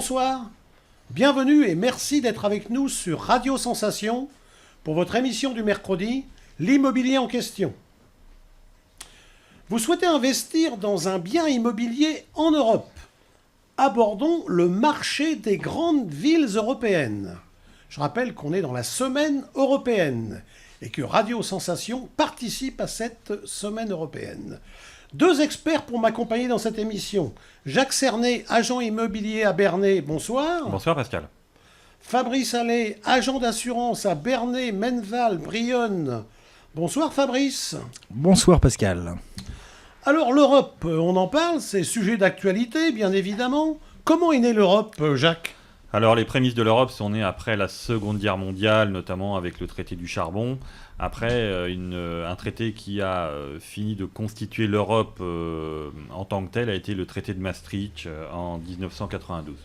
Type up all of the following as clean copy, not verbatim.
Bonsoir, bienvenue et merci d'être avec nous sur Radio Sensation pour votre émission du mercredi, l'immobilier en question. Vous souhaitez investir dans un bien immobilier en Europe? Abordons le marché des grandes villes européennes. Je rappelle qu'on est dans la semaine européenne et que Radio Sensation participe à cette semaine européenne. Deux experts pour m'accompagner dans cette émission. Jacques Cernet, agent immobilier à Bernay, bonsoir. Bonsoir Pascal. Fabrice Allais, agent d'assurance à Bernay, Menneval, Brionne. Bonsoir Fabrice. Bonsoir Pascal. Alors l'Europe, on en parle, c'est sujet d'actualité bien évidemment. Comment est née l'Europe, Jacques ? Alors les prémices de l'Europe sont nées après la Seconde Guerre mondiale, notamment avec le traité du charbon. Après, un traité qui a fini de constituer l'Europe en tant que tel a été le traité de Maastricht en 1992.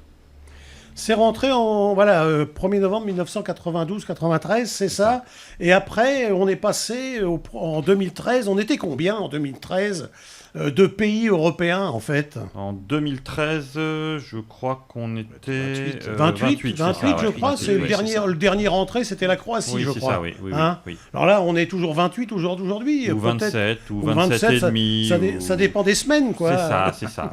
C'est rentré en 1er novembre 1992-93, c'est ça. Et après, on est passé en 2013. On était combien en 2013 de pays européens en fait? En 2013, je crois qu'on était 28, je crois. C'est le dernier rentré, c'était la Croatie, je crois. Ça, oui. Alors là, on est toujours 28 aujourd'hui. Ou 27, ou 27 et demi. Ça dépend des semaines, quoi. C'est ça.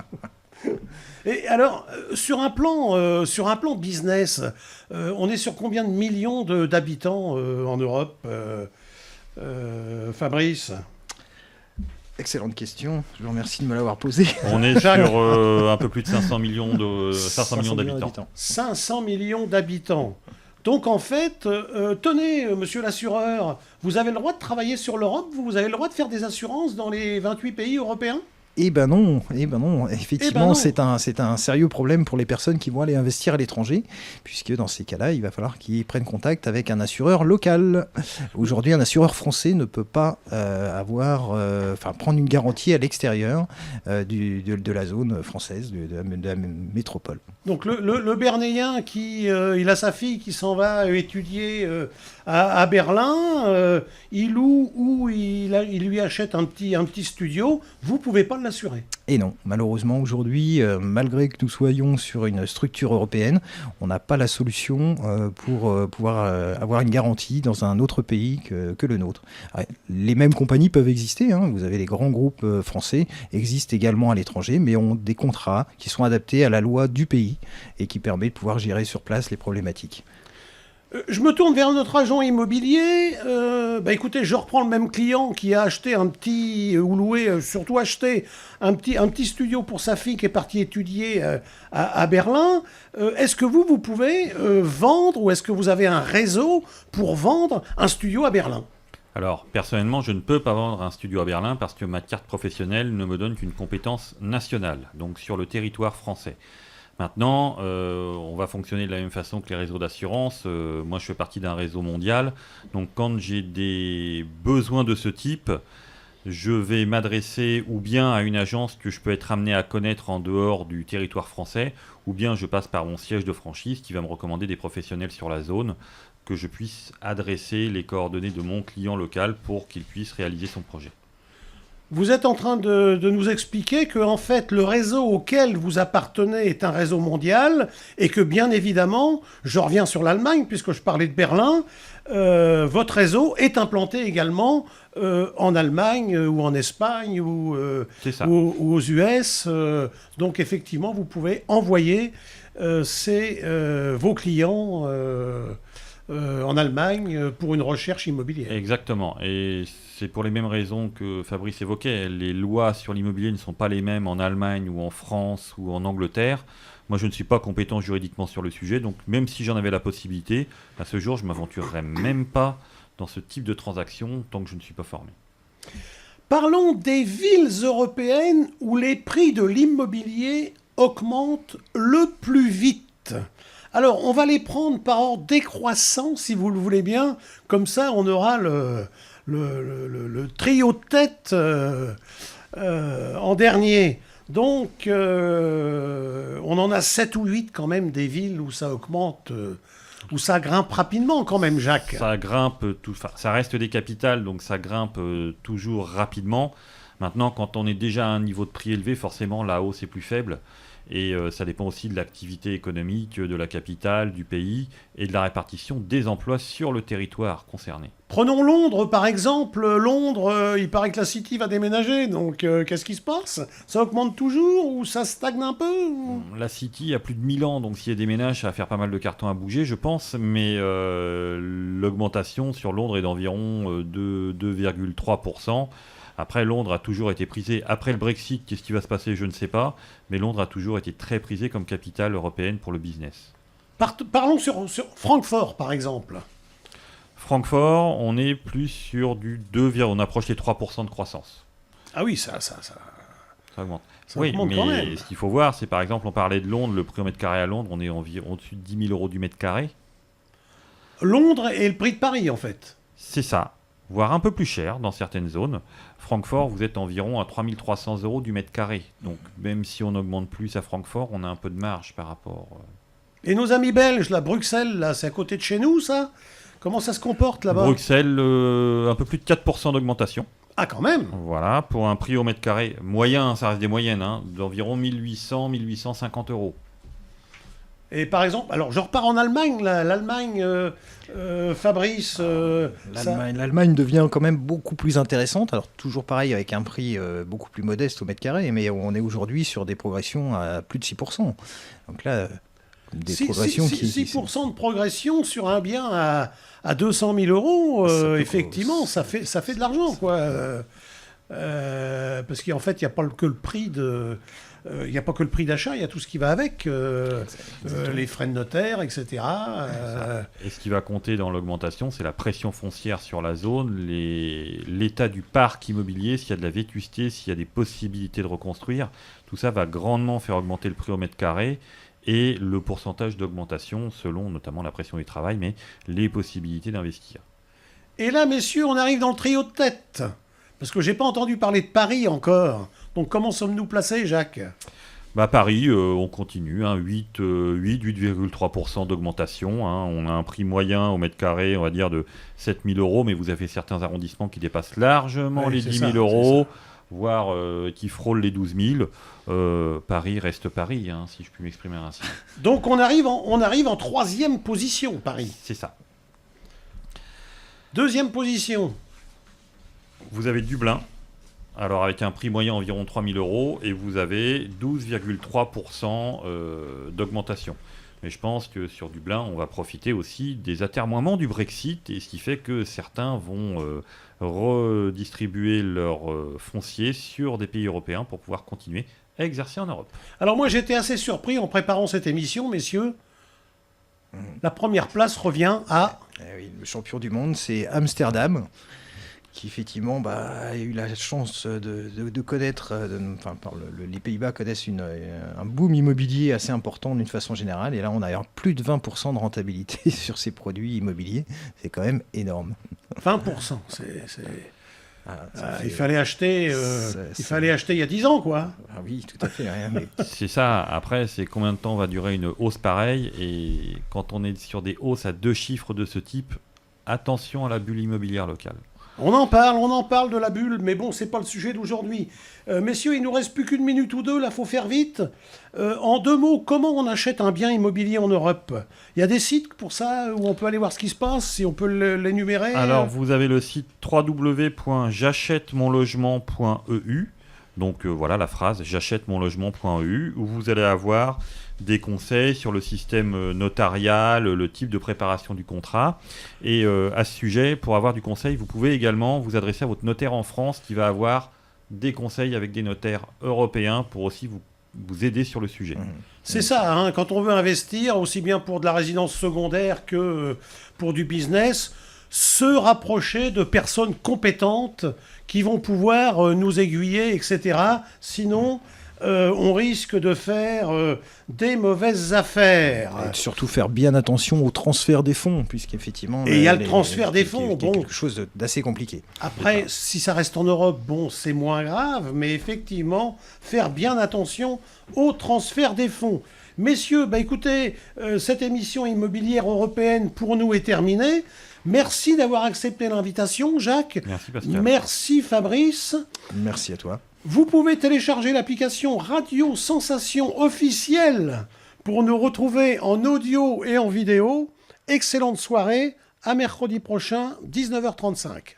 Et alors, sur un plan business, on est sur combien de millions d'habitants en Europe, Fabrice? Excellente question, je vous remercie de me l'avoir posée. On est sur un peu plus de 500 millions d'habitants. 500 millions d'habitants. Donc en fait, tenez, monsieur l'assureur, vous avez le droit de travailler sur l'Europe, vous avez le droit de faire des assurances dans les 28 pays européens ? Eh ben non. Effectivement, c'est un sérieux problème pour les personnes qui vont aller investir à l'étranger, puisque dans ces cas-là, il va falloir qu'ils prennent contact avec un assureur local. Aujourd'hui, un assureur français ne peut pas prendre une garantie à l'extérieur de la zone française, de la métropole. Donc le Bernéen il a sa fille qui s'en va étudier à Berlin, il loue ou il lui achète un petit studio, vous pouvez pas l'assurer. Et non, malheureusement aujourd'hui, malgré que nous soyons sur une structure européenne, on n'a pas la solution pour pouvoir avoir une garantie dans un autre pays que le nôtre. Les mêmes compagnies peuvent exister, vous avez les grands groupes français, existent également à l'étranger, mais ont des contrats qui sont adaptés à la loi du pays et qui permet de pouvoir gérer sur place les problématiques. Je me tourne vers notre agent immobilier. Écoutez, je reprends le même client qui a acheté surtout acheté un petit studio pour sa fille qui est partie étudier à Berlin. Est-ce que vous pouvez vendre ou est-ce que vous avez un réseau pour vendre un studio à Berlin ? Alors, personnellement, je ne peux pas vendre un studio à Berlin parce que ma carte professionnelle ne me donne qu'une compétence nationale, donc sur le territoire français. Maintenant, on va fonctionner de la même façon que les réseaux d'assurance. Moi, je fais partie d'un réseau mondial. Donc, quand j'ai des besoins de ce type, je vais m'adresser ou bien à une agence que je peux être amené à connaître en dehors du territoire français, ou bien je passe par mon siège de franchise qui va me recommander des professionnels sur la zone, que je puisse adresser les coordonnées de mon client local pour qu'il puisse réaliser son projet. Vous êtes en train de nous expliquer que en fait, le réseau auquel vous appartenez est un réseau mondial et que bien évidemment, je reviens sur l'Allemagne puisque je parlais de Berlin, votre réseau est implanté également en Allemagne ou en Espagne ou aux US. Donc effectivement, vous pouvez envoyer vos clients en Allemagne pour une recherche immobilière. Exactement. Et c'est pour les mêmes raisons que Fabrice évoquait. Les lois sur l'immobilier ne sont pas les mêmes en Allemagne ou en France ou en Angleterre. Moi, je ne suis pas compétent juridiquement sur le sujet. Donc, même si j'en avais la possibilité, à ce jour, je ne m'aventurerais même pas dans ce type de transaction tant que je ne suis pas formé. Parlons des villes européennes où les prix de l'immobilier augmentent le plus vite. Alors, on va les prendre par ordre décroissant, si vous le voulez bien. Comme ça, on aura le trio de tête en dernier. Donc, on en a 7 ou 8 quand même des villes où ça augmente, où ça grimpe rapidement quand même, Jacques. Ça grimpe, ça reste des capitales, donc ça grimpe toujours rapidement. Maintenant, quand on est déjà à un niveau de prix élevé, forcément, la hausse est plus faible. Et ça dépend aussi de l'activité économique de la capitale, du pays et de la répartition des emplois sur le territoire concerné. Prenons Londres, par exemple. Londres, il paraît que la City va déménager. Donc, qu'est-ce qui se passe? Ça augmente toujours ou ça stagne un peu La City a plus de 1000 ans, donc si elle déménage, ça va faire pas mal de cartons à bouger, je pense. Mais l'augmentation sur Londres est d'environ 2,3%. Après, Londres a toujours été prisé. Après le Brexit, qu'est-ce qui va se passer? Je ne sais pas. Mais Londres a toujours été très prisé comme capitale européenne pour le business. Parlons sur Francfort, par exemple. Francfort, on est plus sur du 2, on approche les 3% de croissance. Ah oui, ça augmente. Ça Oui, augmente mais quand même. ce qu'il faut voir, c'est par exemple, on parlait de Londres, le prix au mètre carré à Londres, on est environ au-dessus de 10 000 € du mètre carré. Londres est le prix de Paris, en fait. C'est ça, voire un peu plus cher dans certaines zones. Francfort, vous êtes environ à 3 300 € du mètre carré. Donc même si on augmente plus à Francfort, on a un peu de marge par rapport... Et nos amis belges, là, Bruxelles, là, c'est à côté de chez nous, ça? Comment ça se comporte là-bas? Bruxelles, un peu plus de 4% d'augmentation. Ah, quand même. Voilà, pour un prix au mètre carré moyen, ça reste des moyennes, d'environ 1800-1850 €. Et par exemple, alors je repars en Allemagne, là, l'Allemagne, Fabrice... L'Allemagne devient quand même beaucoup plus intéressante. Alors toujours pareil avec un prix beaucoup plus modeste au mètre carré, mais on est aujourd'hui sur des progressions à plus de 6%. Donc là, des progressions qui... 6% de progression sur un bien à 200 000 €, effectivement, ça fait de l'argent, quoi. Parce qu'en fait, il n'y a pas que le prix de... Il n'y a pas que le prix d'achat, il y a tout ce qui va avec, les frais de notaire, etc. Et ce qui va compter dans l'augmentation, c'est la pression foncière sur la zone, l'état du parc immobilier, s'il y a de la vétusté, s'il y a des possibilités de reconstruire. Tout ça va grandement faire augmenter le prix au mètre carré et le pourcentage d'augmentation selon notamment la pression du travail, mais les possibilités d'investir. Et là, messieurs, on arrive dans le trio de tête. Parce que j'ai pas entendu parler de Paris encore. Donc comment sommes-nous placés, Jacques? Paris, on continue, 8,3% d'augmentation. On a un prix moyen au mètre carré, on va dire, de 7 000 €, mais vous avez certains arrondissements qui dépassent largement les 10 000 €, voire qui frôlent les 12 000. Paris reste Paris, si je puis m'exprimer ainsi. Donc on arrive en troisième position, Paris. C'est ça. Deuxième position. Vous avez Dublin, alors avec un prix moyen environ 3 000 €, et vous avez 12,3% d'augmentation. Mais je pense que sur Dublin, on va profiter aussi des atermoiements du Brexit, et ce qui fait que certains vont redistribuer leur foncier sur des pays européens pour pouvoir continuer à exercer en Europe. Alors moi, j'étais assez surpris en préparant cette émission, messieurs. La première place revient à... Oui, le champion du monde, c'est Amsterdam, qui effectivement a eu la chance de connaître, les Pays-Bas connaissent un boom immobilier assez important d'une façon générale, et là on a plus de 20% de rentabilité sur ces produits immobiliers, c'est quand même énorme. 20%, il fallait acheter il y a 10 ans, quoi. Ah oui, tout à fait. Mais... C'est ça, après c'est combien de temps va durer une hausse pareille, et quand on est sur des hausses à 2 chiffres de ce type, attention à la bulle immobilière locale. On en parle de la bulle, mais bon, c'est pas le sujet d'aujourd'hui. Messieurs, il nous reste plus qu'une minute ou deux, là, faut faire vite. En 2 mots, comment on achète un bien immobilier en Europe? Il y a des sites pour ça, où on peut aller voir ce qui se passe, si on peut l'énumérer. Alors, vous avez le site www.j'achètemonlogement.eu. Donc voilà la phrase j'achètemonlogement.eu, où vous allez avoir des conseils sur le système notarial, le type de préparation du contrat. Et à ce sujet, pour avoir du conseil, vous pouvez également vous adresser à votre notaire en France qui va avoir des conseils avec des notaires européens pour aussi vous aider sur le sujet. C'est ça, quand on veut investir, aussi bien pour de la résidence secondaire que pour du business, se rapprocher de personnes compétentes qui vont pouvoir nous aiguiller, etc. Sinon, on risque de faire des mauvaises affaires. Et surtout faire bien attention au transfert des fonds, puisqu'effectivement... Et il y a le transfert des fonds. Qui est quelque chose d'assez compliqué. Après, si ça reste en Europe, c'est moins grave, mais effectivement, faire bien attention au transfert des fonds. Messieurs, écoutez, cette émission immobilière européenne pour nous est terminée. Merci d'avoir accepté l'invitation, Jacques. Merci Pascal. Merci Fabrice. Merci à toi. Vous pouvez télécharger l'application Radio Sensation officielle pour nous retrouver en audio et en vidéo. Excellente soirée, à mercredi prochain, 19h35.